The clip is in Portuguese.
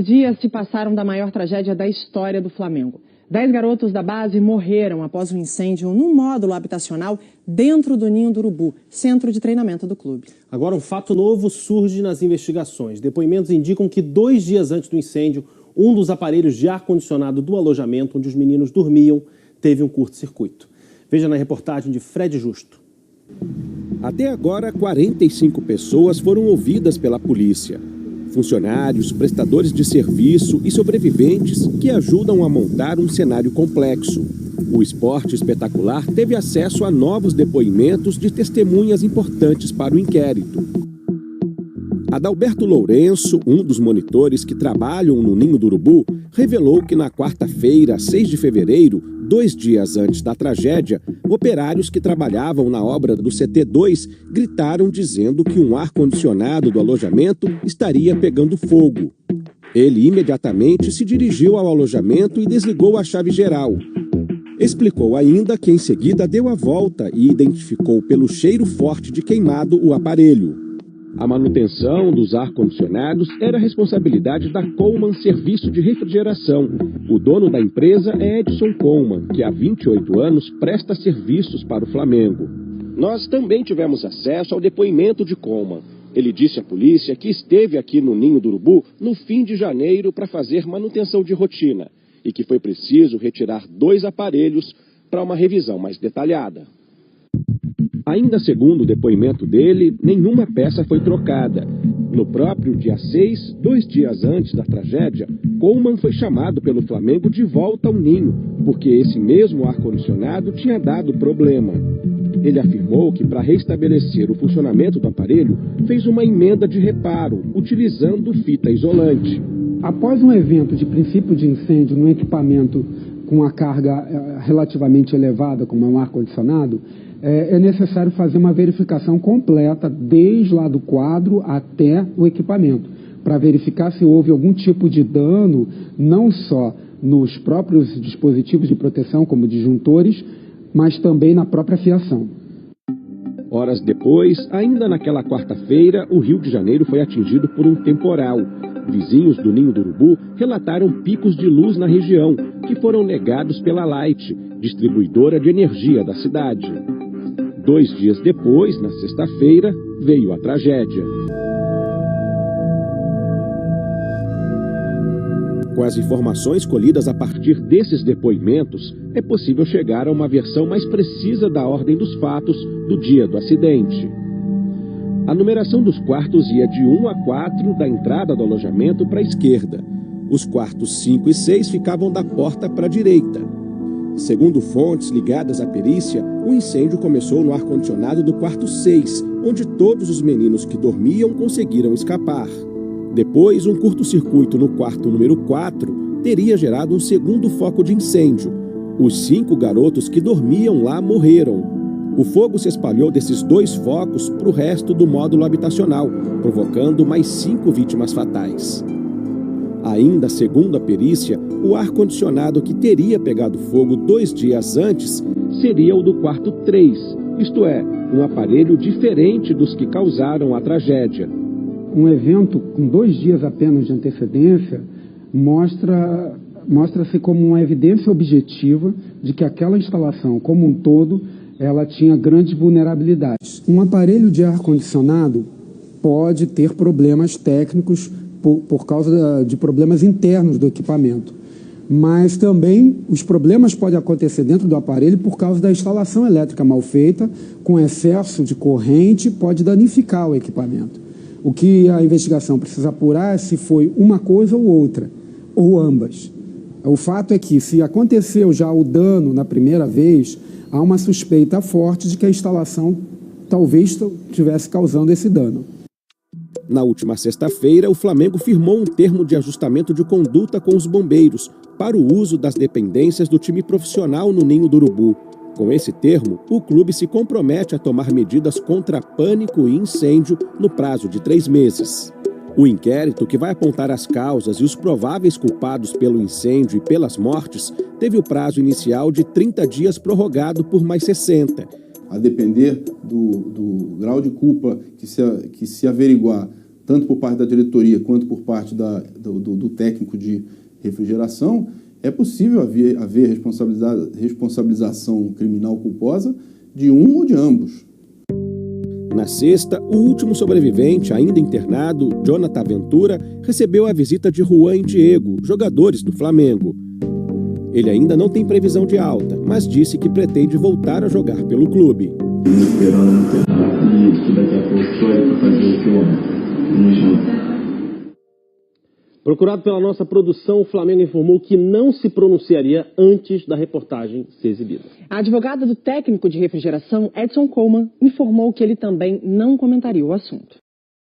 dias se passaram da maior tragédia da história do Flamengo. 10 garotos da base morreram após um incêndio num módulo habitacional dentro do Ninho do Urubu, centro de treinamento do clube. Agora, um fato novo surge nas investigações. Depoimentos indicam que 2 dias antes do incêndio, um dos aparelhos de ar-condicionado do alojamento onde os meninos dormiam teve um curto-circuito. Veja na reportagem de Fred Justo. Até agora, 45 pessoas foram ouvidas pela polícia. Funcionários, prestadores de serviço e sobreviventes que ajudam a montar um cenário complexo. O Esporte Espetacular teve acesso a novos depoimentos de testemunhas importantes para o inquérito. Adalberto Lourenço, um dos monitores que trabalham no Ninho do Urubu, revelou que na quarta-feira, 6 de fevereiro, 2 dias antes da tragédia, operários que trabalhavam na obra do CT2 gritaram dizendo que um ar-condicionado do alojamento estaria pegando fogo. Ele imediatamente se dirigiu ao alojamento e desligou a chave geral. Explicou ainda que em seguida deu a volta e identificou pelo cheiro forte de queimado o aparelho. A manutenção dos ar-condicionados era responsabilidade da Coleman Serviço de Refrigeração. O dono da empresa é Edson Coleman, que há 28 anos presta serviços para o Flamengo. Nós também tivemos acesso ao depoimento de Coleman. Ele disse à polícia que esteve aqui no Ninho do Urubu no fim de janeiro para fazer manutenção de rotina e que foi preciso retirar 2 aparelhos para uma revisão mais detalhada. Ainda segundo o depoimento dele, nenhuma peça foi trocada. No próprio dia 6, 2 dias antes da tragédia, Coleman foi chamado pelo Flamengo de volta ao Ninho, porque esse mesmo ar-condicionado tinha dado problema. Ele afirmou que, para restabelecer o funcionamento do aparelho, fez uma emenda de reparo, utilizando fita isolante. Após um evento de princípio de incêndio no equipamento com a carga relativamente elevada, como é um ar-condicionado, é necessário fazer uma verificação completa, desde lá do quadro até o equipamento, para verificar se houve algum tipo de dano, não só nos próprios dispositivos de proteção, como disjuntores, mas também na própria fiação. Horas depois, ainda naquela quarta-feira, o Rio de Janeiro foi atingido por um temporal. Vizinhos do Ninho do Urubu relataram picos de luz na região, que foram negados pela Light, distribuidora de energia da cidade. 2 dias depois, na sexta-feira, veio a tragédia. Com as informações colhidas a partir desses depoimentos, é possível chegar a uma versão mais precisa da ordem dos fatos do dia do acidente. A numeração dos quartos ia de 1 a 4 da entrada do alojamento para a esquerda. Os quartos 5 e 6 ficavam da porta para a direita. Segundo fontes ligadas à perícia, o incêndio começou no ar-condicionado do quarto 6, onde todos os meninos que dormiam conseguiram escapar. Depois, um curto-circuito no quarto número 4 teria gerado um segundo foco de incêndio. Os 5 garotos que dormiam lá morreram. O fogo se espalhou desses 2 focos para o resto do módulo habitacional, provocando mais 5 vítimas fatais. Ainda segundo a perícia, o ar-condicionado que teria pegado fogo 2 dias antes seria o do quarto 3, isto é, um aparelho diferente dos que causaram a tragédia. Um evento com 2 dias apenas de antecedência mostra-se como uma evidência objetiva de que aquela instalação como um todo ela tinha grandes vulnerabilidades. Um aparelho de ar-condicionado pode ter problemas técnicos por causa de problemas internos do equipamento. Mas também os problemas podem acontecer dentro do aparelho por causa da instalação elétrica mal feita, com excesso de corrente, pode danificar o equipamento. O que a investigação precisa apurar é se foi uma coisa ou outra, ou ambas. O fato é que, se aconteceu já o dano na primeira vez, há uma suspeita forte de que a instalação talvez estivesse causando esse dano. Na última sexta-feira, o Flamengo firmou um termo de ajustamento de conduta com os bombeiros para o uso das dependências do time profissional no Ninho do Urubu. Com esse termo, o clube se compromete a tomar medidas contra pânico e incêndio no prazo de 3 meses. O inquérito, que vai apontar as causas e os prováveis culpados pelo incêndio e pelas mortes, teve o prazo inicial de 30 dias prorrogado por mais 60. A depender do grau de culpa que se averiguar tanto por parte da diretoria quanto por parte do técnico de refrigeração, é possível haver responsabilização criminal culposa de um ou de ambos. Na sexta, o último sobrevivente, ainda internado, Jonathan Ventura, recebeu a visita de Juan e Diego, jogadores do Flamengo. Ele ainda não tem previsão de alta, mas disse que pretende voltar a jogar pelo clube. Procurado pela nossa produção, o Flamengo informou que não se pronunciaria antes da reportagem ser exibida. A advogada do técnico de refrigeração, Edson Coleman, informou que ele também não comentaria o assunto.